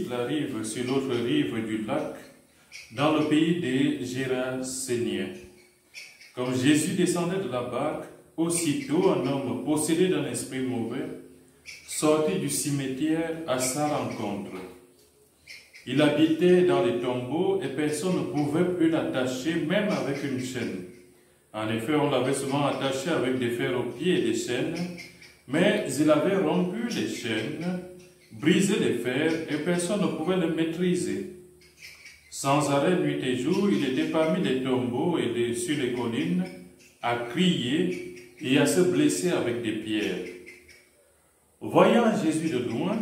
disciples arrivent sur l'autre rive du lac, dans le pays des Géraséniens. Comme Jésus descendait de la barque, aussitôt un homme possédé d'un esprit mauvais sortit du cimetière à sa rencontre. Il habitait dans les tombeaux et personne ne pouvait plus l'attacher, même avec une chaîne. En effet, on l'avait souvent attaché avec des fers aux pieds et des chaînes, mais il avait rompu les chaînes, brisé les fers et personne ne pouvait le maîtriser. Sans arrêt, nuit et jour, il était parmi les tombeaux et sur les collines, à crier et à se blesser avec des pierres. Voyant Jésus de loin,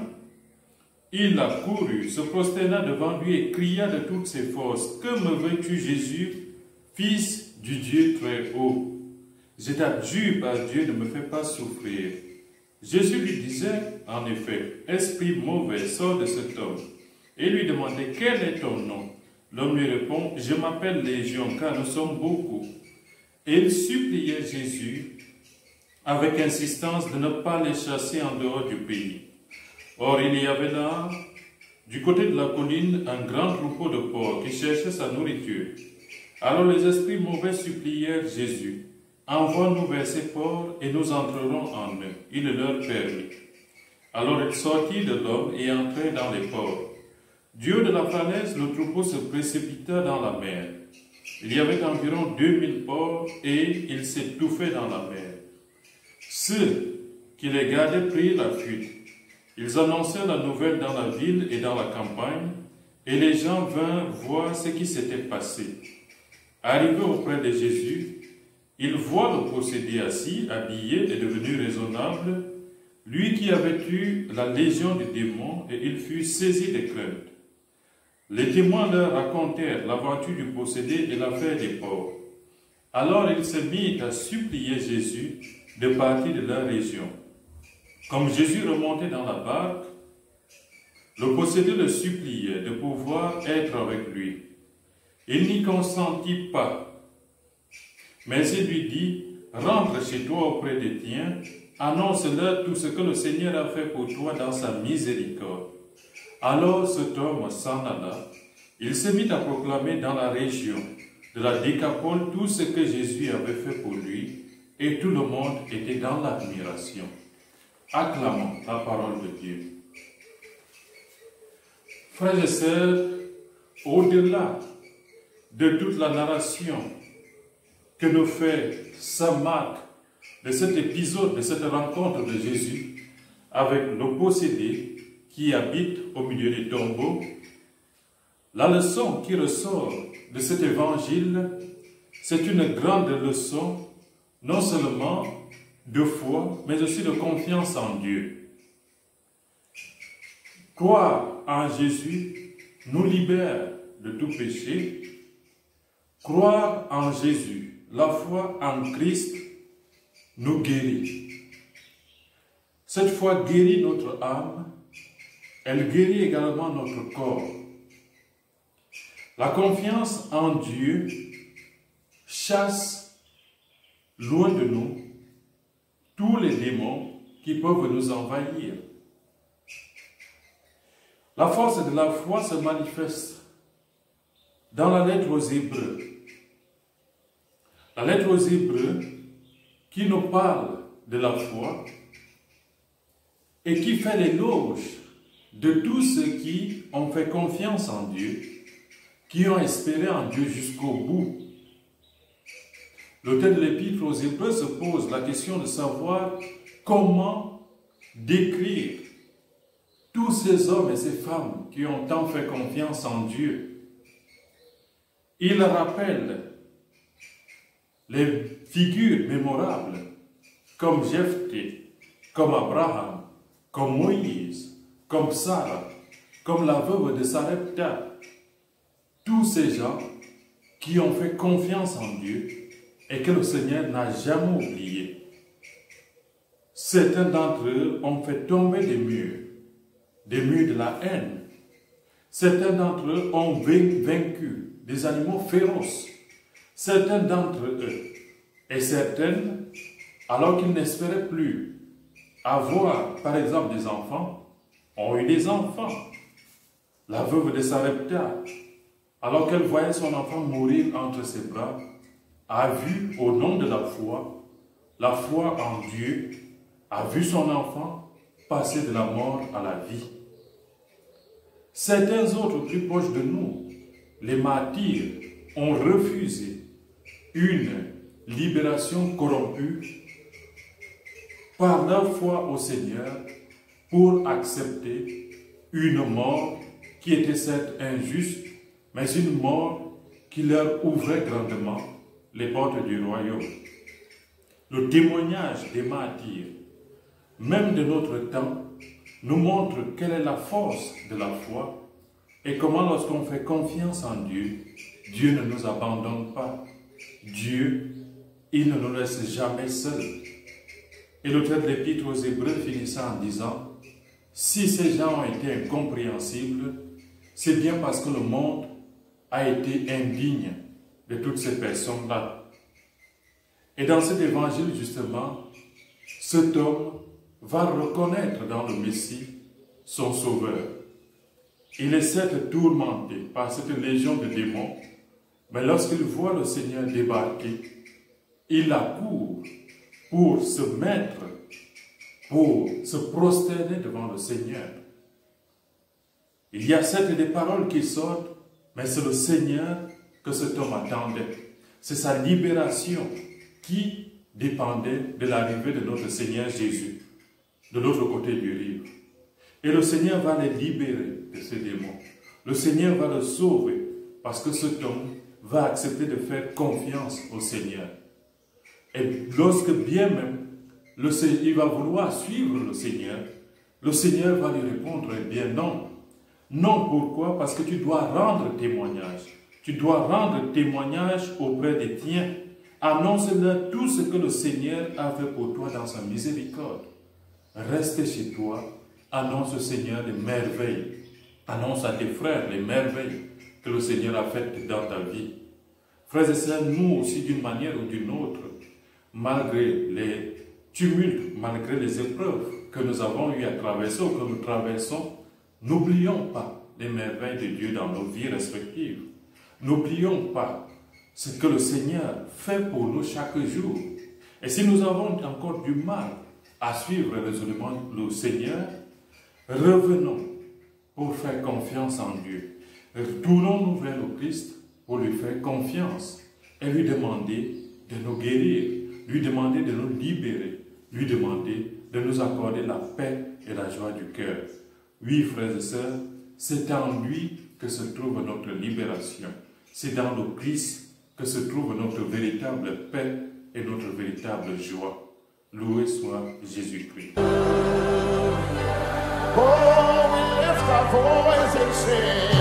il a couru, se prosterna devant lui et cria de toutes ses forces, « Que me veux-tu, Jésus, Fils du Dieu très haut? Je t'adjure par Dieu, ne me fais pas souffrir. » Jésus lui disait, en effet, « Esprit mauvais, sors de cet homme. » Et lui demandait, « Quel est ton nom ?» L'homme lui répond, « Je m'appelle Légion, car nous sommes beaucoup. » Et il suppliait Jésus avec insistance de ne pas les chasser en dehors du pays. Or, il y avait là, du côté de la colline, un grand troupeau de porcs qui cherchait sa nourriture. Alors les esprits mauvais supplièrent Jésus, « Envoie-nous vers ces porcs et nous entrerons en eux. » Il le leur permit. Alors il sortit de l'homme et entrait dans les porcs. Du haut de la falaise, le troupeau se précipita dans la mer. Il y avait environ 2000 porcs et ils s'étouffaient dans la mer. Ceux qui les gardaient prirent la fuite. Ils annoncèrent la nouvelle dans la ville et dans la campagne, et les gens vinrent voir ce qui s'était passé. Arrivés auprès de Jésus, ils voient le possédé assis, habillé et devenu raisonnable, lui qui avait eu la légion des démons, et il fut saisi de crainte. Les témoins leur racontèrent l'aventure du possédé et l'affaire des porcs. Alors ils se mirent à supplier Jésus de partir de leur région. Comme Jésus remontait dans la barque, le possédé le suppliait de pouvoir être avec lui. Il n'y consentit pas, mais il lui dit, « Rentre chez toi auprès des tiens, annonce-leur tout ce que le Seigneur a fait pour toi dans sa miséricorde. » Alors cet homme s'en alla. Il se mit à proclamer dans la région de la Décapole tout ce que Jésus avait fait pour lui, et tout le monde était dans l'admiration. Acclamons la parole de Dieu. Frères et sœurs, au-delà de toute la narration que nous fait saint Marc de cet épisode, de cette rencontre de Jésus avec le possédé qui habite au milieu des tombeaux, la leçon qui ressort de cet évangile, c'est une grande leçon, non seulement de foi, mais aussi de confiance en Dieu. Croire en Jésus nous libère de tout péché. Croire en Jésus, la foi en Christ, nous guérit. Cette foi guérit notre âme, elle guérit également notre corps. La confiance en Dieu chasse loin de nous tous les démons qui peuvent nous envahir. La force de la foi se manifeste dans la lettre aux Hébreux. La lettre aux Hébreux qui nous parle de la foi et qui fait l'éloge de tous ceux qui ont fait confiance en Dieu, qui ont espéré en Dieu jusqu'au bout. L'auteur de l'Épître aux Hébreux se pose la question de savoir comment décrire tous ces hommes et ces femmes qui ont tant fait confiance en Dieu. Il rappelle les figures mémorables comme Jephthé, comme Abraham, comme Moïse, comme Sarah, comme la veuve de Sarepta. Tous ces gens qui ont fait confiance en Dieu et que le Seigneur n'a jamais oublié. Certains d'entre eux ont fait tomber des murs de la haine. Certains d'entre eux ont vaincu des animaux féroces. Certains d'entre eux, et certaines, alors qu'ils n'espéraient plus avoir, par exemple, des enfants, ont eu des enfants. la veuve de Sarepta, alors qu'elle voyait son enfant mourir entre ses bras, a vu au nom de la foi en Dieu, a vu son enfant passer de la mort à la vie. Certains autres plus proches de nous, les martyrs, ont refusé une libération corrompue par leur foi au Seigneur pour accepter une mort qui était certes injuste, mais une mort qui leur ouvrait grandement les portes du royaume. Le témoignage des martyrs, même de notre temps, nous montre quelle est la force de la foi et comment lorsqu'on fait confiance en Dieu, Dieu ne nous abandonne pas. Dieu, il ne nous laisse jamais seuls. Et l'auteur de l'Épître aux Hébreux finissant en disant, si ces gens ont été incompréhensibles, c'est bien parce que le monde a été indigne de toutes ces personnes-là. Et dans cet évangile, justement, cet homme va reconnaître dans le Messie son Sauveur. Il est certes tourmenté par cette légion de démons, mais lorsqu'il voit le Seigneur débarquer, il accourt pour se mettre, pour se prosterner devant le Seigneur. Il y a certes des paroles qui sortent, mais c'est le Seigneur que cet homme attendait. C'est sa libération qui dépendait de l'arrivée de notre Seigneur Jésus, de l'autre côté du Rif. Et le Seigneur va les libérer de ces démons. Le Seigneur va le sauver parce que cet homme va accepter de faire confiance au Seigneur. Et lorsque bien même il va vouloir suivre le Seigneur va lui répondre, eh bien non. Non, pourquoi? Parce que tu dois rendre témoignage. Tu dois rendre témoignage auprès des tiens. Annonce-leur tout ce que le Seigneur a fait pour toi dans sa miséricorde. Reste chez toi, annonce au Seigneur les merveilles. Annonce à tes frères les merveilles que le Seigneur a faites dans ta vie. Frères et sœurs, nous aussi d'une manière ou d'une autre, malgré les tumultes, malgré les épreuves que nous avons eu à traverser ou que nous traversons, n'oublions pas les merveilles de Dieu dans nos vies respectives. N'oublions pas ce que le Seigneur fait pour nous chaque jour. Et si nous avons encore du mal à suivre résolument le Seigneur, revenons pour faire confiance en Dieu. Retournons-nous vers le Christ pour lui faire confiance et lui demander de nous guérir, lui demander de nous libérer, lui demander de nous accorder la paix et la joie du cœur. Oui, frères et sœurs, c'est en lui que se trouve notre libération. C'est dans le Christ que se trouve notre véritable paix et notre véritable joie. Loué soit Jésus-Christ. Oh, we lift our voice and sing.